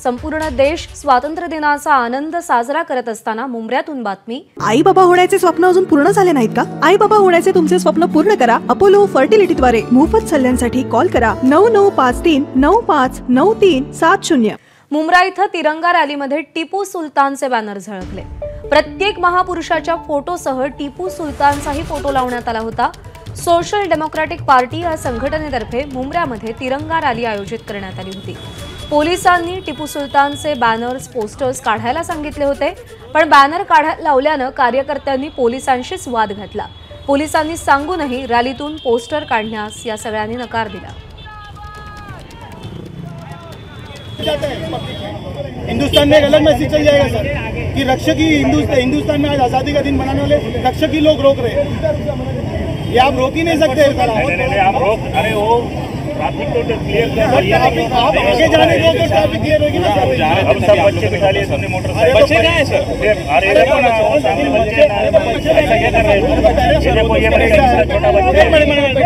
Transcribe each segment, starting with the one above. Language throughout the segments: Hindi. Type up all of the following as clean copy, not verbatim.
संपूर्ण देश स्वातंत्र्य दिनाचा आनंद साजरा करत असताना मुंबऱ्यातून बातमी। आई बाबा होण्याचे स्वप्न अजून पूर्ण झाले नाहीत का? आई बाबा होण्याचे तुमचे स्वप्न पूर्ण करा अपोलो फर्टिलिटीद्वारे। मोफत सल्ल्यांसाठी कॉल करा 9953959370। मुंब्रा इथं तिरंगा रॅलीमध्ये टिपू सुलतानचे बॅनर झळकले। प्रत्येक महापुरुषाच्या फोटोसह टिपू सुलतानचाही फोटो लावण्यात आला होता। सोशल डेमोक्रेटिक पार्टी या संघटनेतर्फे मुंब्र्यामध्ये तिरंगा रॅली आयोजित करण्यात आली होती। पोलिसांनी टिपू सुलतानचे बॅनर्स पोस्टर्स काढायला सांगितले होते, पण बॅनर काढायला लावल्यानं कार्यकर्त्यांनी पोलिसांशीच वाद घातला। पोलिसांनी सांगूनही रॅलीतून पोस्टर काढण्यास या सगळ्यांनी नकार दिला। हिंदुस्तान में एक अलग मैसेज चल जाएगा सर कि रक्षक ही हिंदुस्तान में आज आज़ादी का दिन मनाने वाले रक्षक ही लोग रोक रहे हैं। ये आप रोक ही नहीं सकते। नहीं, आप रोक, अरे वो ट्रैफिक तो क्लियर कर, आप आगे जाने दो तो ट्रैफिक क्लियर होगी ना सर। अब सब बच्चे बिठा लिए सबने मोटरसाइकिल। बच्चे कहाँ हैं सर? अरे देखो ना, वो सामने बच्चे ऐसा क्या कर रहे हैं? ये देखो, ये बड़े छोटा बच्चा है।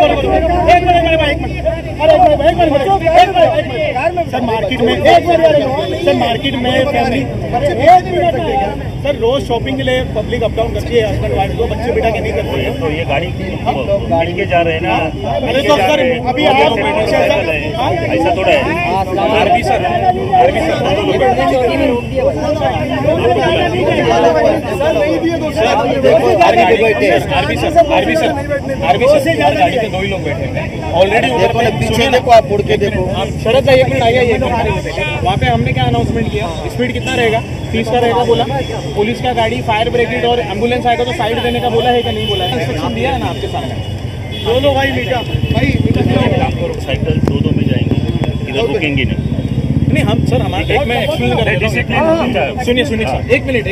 सर मार्केट में फैमिली सर रोज शॉपिंग के लिए पब्लिक अप डाउन करती है, हस्बैंड वाइफ दो बच्चे बिठा के नहीं करते हैं। तो ये गाड़ी के जा रहे हैं ना। अरे तो सर अभी आप ऐसा थोड़ा है। आरबी सर गाड़ी पे दो ही लोग बैठे हैं ऑलरेडी। पीछे देखो, आप मुड़ के देखो। आप शरद भाई एक मिनट आइए। वहाँ पे हमने क्या अनाउंसमेंट किया, स्पीड कितना रहेगा? 30 का रहेगा बोला। पुलिस का गाड़ी फायर ब्रिगेड और एम्बुलेंस आएगा तो साइड देने का बोला है कि नहीं बोला है? इंस्ट्रक्शन दिया है ना आपके सामने। दोनों भाई मीठा साइकिल दो में जाएंगे, इधर रुकेंगे नहीं। हम सर हमारे एक मैं एक्सप्लेन कर रहा हूँ। सुनिए सर, एक मिनट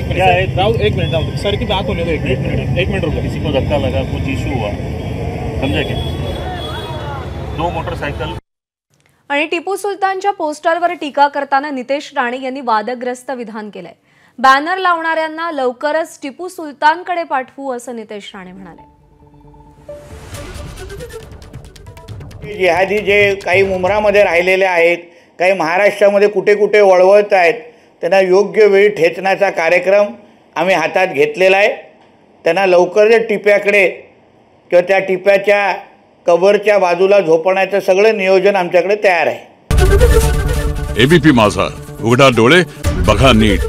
राहुल, एक मिनट राहुल सर की बात होने दो। एक मिनट रुको। किसी को धक्का लगा, कुछ इशू हुआ, समझे क्या? दो मोटरसाइकिल। आणि टिपू सुलतानच्या पोस्टरवर टीका करताना नितेश राणे यांनी वादग्रस्त विधान केलंय। बॅनर लावणाऱ्यांना लवकरच टिपू सुलतानकडे पाठवू असं नितेश राणे म्हणाले। जिहादी जे काही मुंब्रामध्ये राहिलेले आहेत, काही महाराष्ट्रामध्ये कुठे कुठे वळवत आहेत, त्यांना योग्य वेळी ठेचण्याचा कार्यक्रम आम्ही हातात घेतलेला आहे। त्यांना लवकरच टिप्याकडे किंवा त्या टिप्याच्या कबरच्या बाजूला झोपण्याचं सगळं नियोजन आमच्याकडे तयार आहे। एबीपी माझा, उघडा डोळे बघा नीट।